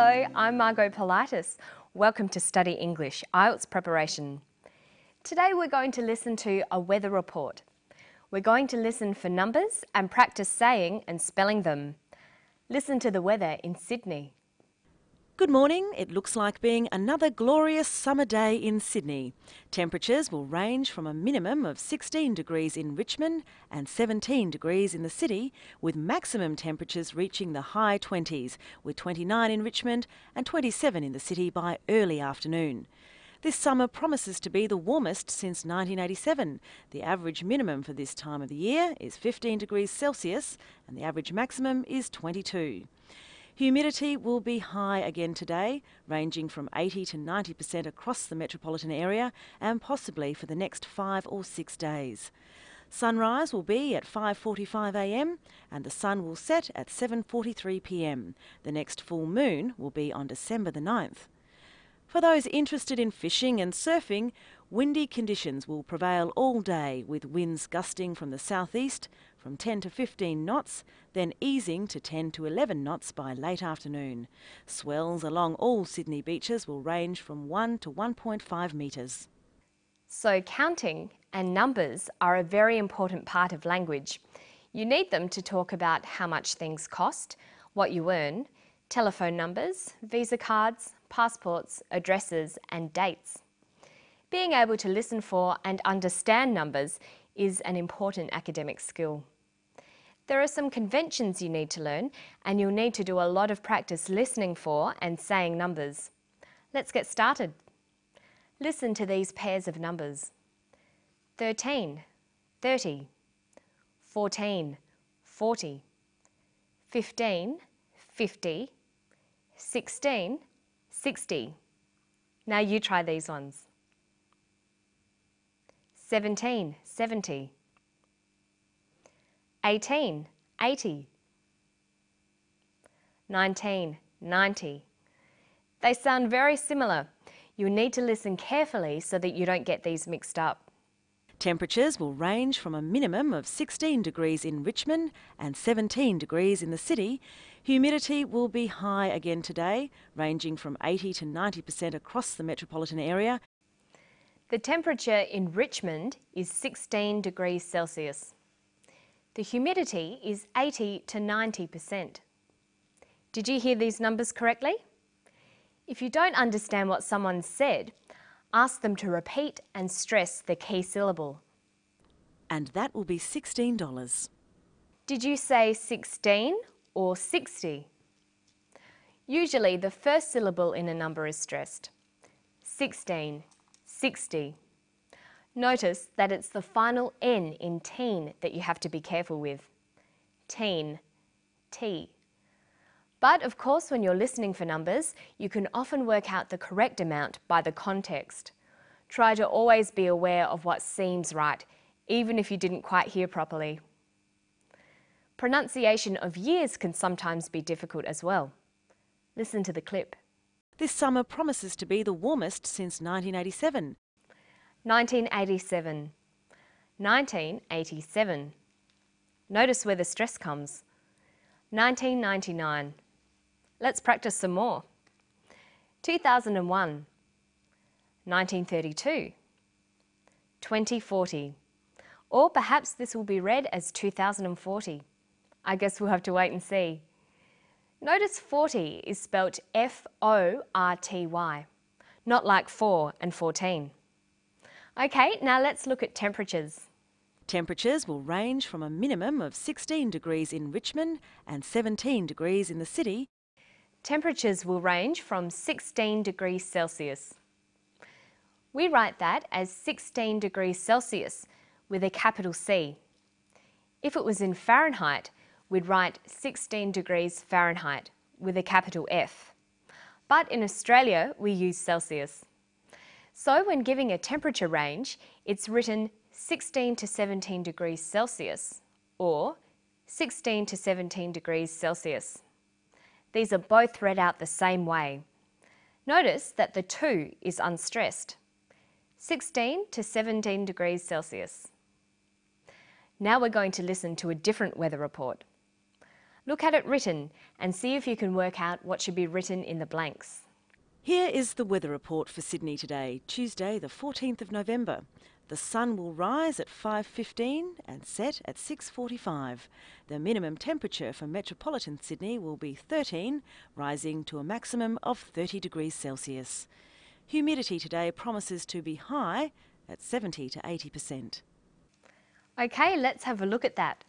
Hello, I'm Margot Politis. Welcome to Study English, IELTS preparation. Today we're going to listen to a weather report. We're going to listen for numbers and practice saying and spelling them. Listen to the weather in Sydney. Good morning. It looks like being another glorious summer day in Sydney. Temperatures will range from a minimum of 16 degrees in Richmond and 17 degrees in the city, with maximum temperatures reaching the high 20s, with 29 in Richmond and 27 in the city by early afternoon. This summer promises to be the warmest since 1987. The average minimum for this time of the year is 15 degrees Celsius and the average maximum is 22. Humidity will be high again today, ranging from 80 to 90% across the metropolitan area and possibly for the next 5 or 6 days. Sunrise will be at 5:45 a.m. and the sun will set at 7:43 p.m. The next full moon will be on December the 9th. For those interested in fishing and surfing, windy conditions will prevail all day, with winds gusting from the southeast from 10 to 15 knots, then easing to 10 to 11 knots by late afternoon. Swells along all Sydney beaches will range from 1 to 1.5 metres. So counting and numbers are a very important part of language. You need them to talk about how much things cost, what you earn, telephone numbers, visa cards, passports, addresses and dates. Being able to listen for and understand numbers is an important academic skill. There are some conventions you need to learn, and you'll need to do a lot of practice listening for and saying numbers. Let's get started. Listen to these pairs of numbers. 13, 30, 14, 40, 15, 50, 16, 60. Now you try these ones. 17, 70. 18, 80. 19, 90. They sound very similar. You'll need to listen carefully so that you don't get these mixed up. Temperatures will range from a minimum of 16 degrees in Richmond and 17 degrees in the city. Humidity will be high again today, ranging from 80 to 90% across the metropolitan area. The temperature in Richmond is 16 degrees Celsius. The humidity is 80 to 90%. Did you hear these numbers correctly? If you don't understand what someone said, ask them to repeat and stress the key syllable. And that will be $16. Did you say 16 or 60? Usually the first syllable in a number is stressed. 16, 60. Notice that it's the final N in teen that you have to be careful with. Teen, T. But of course, when you're listening for numbers, you can often work out the correct amount by the context. Try to always be aware of what seems right, even if you didn't quite hear properly. Pronunciation of years can sometimes be difficult as well. Listen to the clip. This summer promises to be the warmest since 1987. 1987. 1987. Notice where the stress comes. 1999. Let's practice some more. 2001. 1932. 2040. Or perhaps this will be read as 2040. I guess we'll have to wait and see. Notice 40 is spelt F-O-R-T-Y, not like 4 and 14. Okay, now let's look at temperatures. Temperatures will range from a minimum of 16 degrees in Richmond and 17 degrees in the city. Temperatures will range from 16 degrees Celsius. We write that as 16 degrees Celsius with a capital C. If it was in Fahrenheit, we'd write 16 degrees Fahrenheit with a capital F. But in Australia, we use Celsius. So when giving a temperature range, it's written 16 to 17 degrees Celsius or 16 to 17 degrees Celsius. These are both read out the same way. Notice that the 2 is unstressed. 16 to 17 degrees Celsius. Now we're going to listen to a different weather report. Look at it written and see if you can work out what should be written in the blanks. Here is the weather report for Sydney today, Tuesday the 14th of November. The sun will rise at 5:15 and set at 6:45. The minimum temperature for metropolitan Sydney will be 13, rising to a maximum of 30 degrees Celsius. Humidity today promises to be high at 70 to 80%. Okay, let's have a look at that.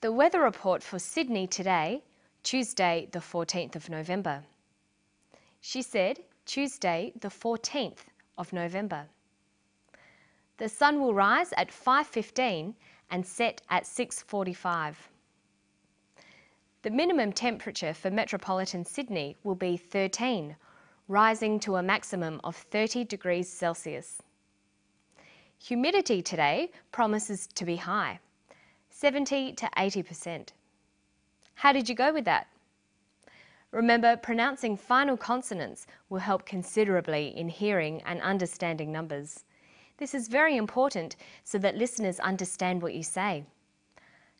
The weather report for Sydney today, Tuesday the 14th of November. She said Tuesday the 14th of November. The sun will rise at 5:15 and set at 6:45. The minimum temperature for metropolitan Sydney will be 13, rising to a maximum of 30 degrees Celsius. Humidity today promises to be high, 70 to 80%. How did you go with that? Remember, pronouncing final consonants will help considerably in hearing and understanding numbers. This is very important so that listeners understand what you say.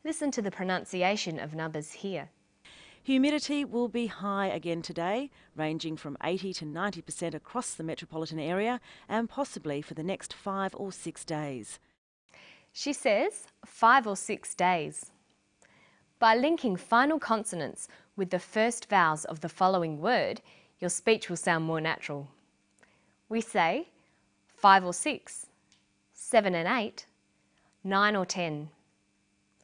Listen to the pronunciation of numbers here. Humidity will be high again today, ranging from 80 to 90% across the metropolitan area and possibly for the next 5 or 6 days. She says 5 or 6 days. By linking final consonants with the first vowels of the following word, your speech will sound more natural. We say 5 or 6, 7 and 8, 9 or 10.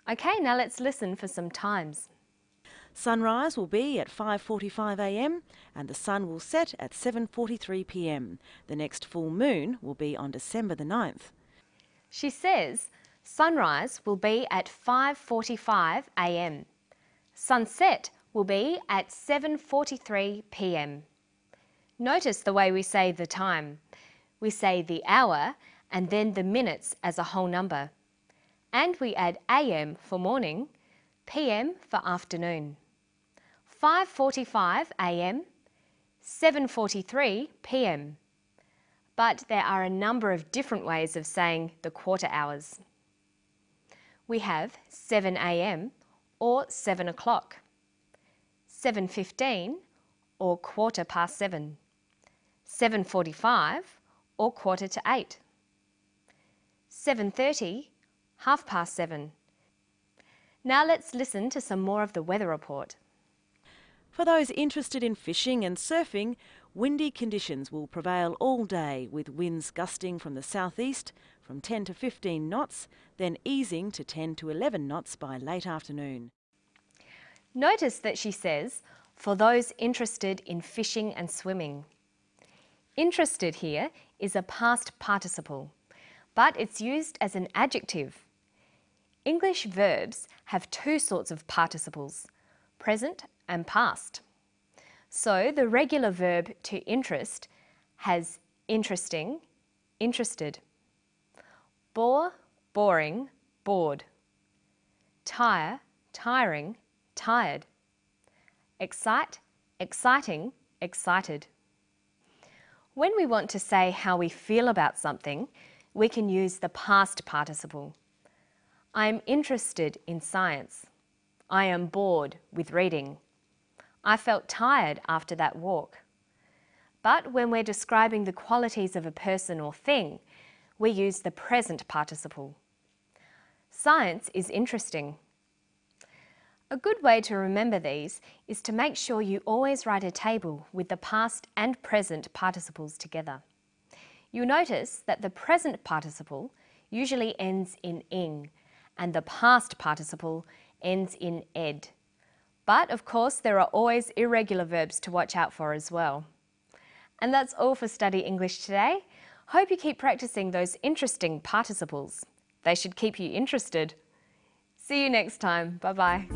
Okay, now let's listen for some times. Sunrise will be at 5:45 a.m. and the sun will set at 7:43 p.m. The next full moon will be on December the 9th. She says sunrise will be at 5:45 a.m. Sunset will be at 7:43 p.m. Notice the way we say the time. We say the hour and then the minutes as a whole number. And we add AM for morning, PM for afternoon. 5:45 a.m, 7:43 p.m. But there are a number of different ways of saying the quarter hours. We have 7 a.m. or 7 o'clock, 7:15 or 7:15, 7:45 or 7:45, 7:30, 7:30. Now let's listen to some more of the weather report. For those interested in fishing and surfing, windy conditions will prevail all day with winds gusting from the southeast from 10 to 15 knots, then easing to 10 to 11 knots by late afternoon. Notice that she says, for those interested in fishing and swimming. Interested here is a past participle, but it's used as an adjective. English verbs have two sorts of participles, present and past. So the regular verb to interest has interesting, interested. Bore, boring, bored. Tire, tiring, tired. Excite, exciting, excited. When we want to say how we feel about something, we can use the past participle. I am interested in science. I am bored with reading. I felt tired after that walk. But when we're describing the qualities of a person or thing, we use the present participle. Science is interesting. A good way to remember these is to make sure you always write a table with the past and present participles together. You'll notice that the present participle usually ends in ing and the past participle ends in ed. But of course there are always irregular verbs to watch out for as well. And that's all for Study English today. Hope you keep practicing those interesting participles. They should keep you interested. See you next time. Bye-bye.